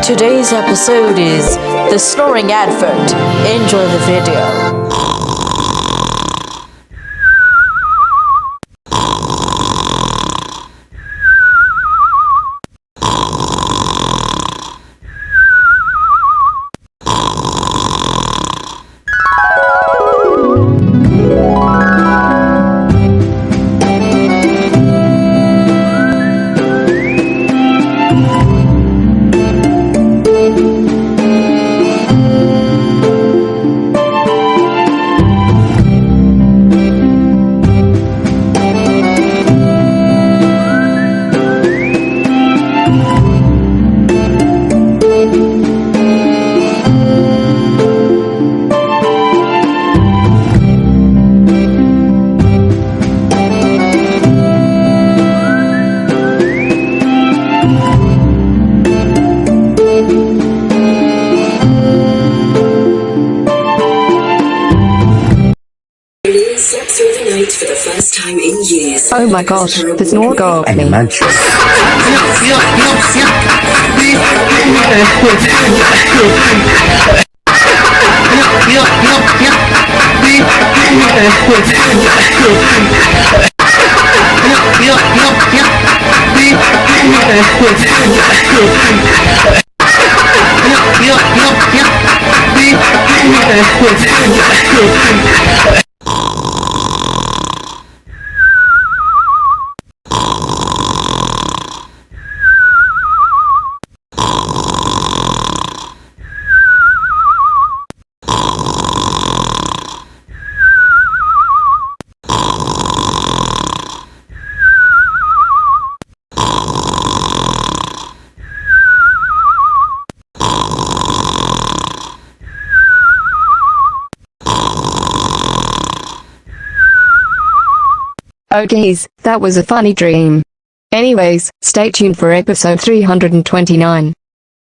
Today's episode is the snoring advert. Enjoy the video. Slept through the night for the first time in years. Oh my gosh, the snore got me. Oh geez, that was a funny dream. Anyways, stay tuned for episode 329.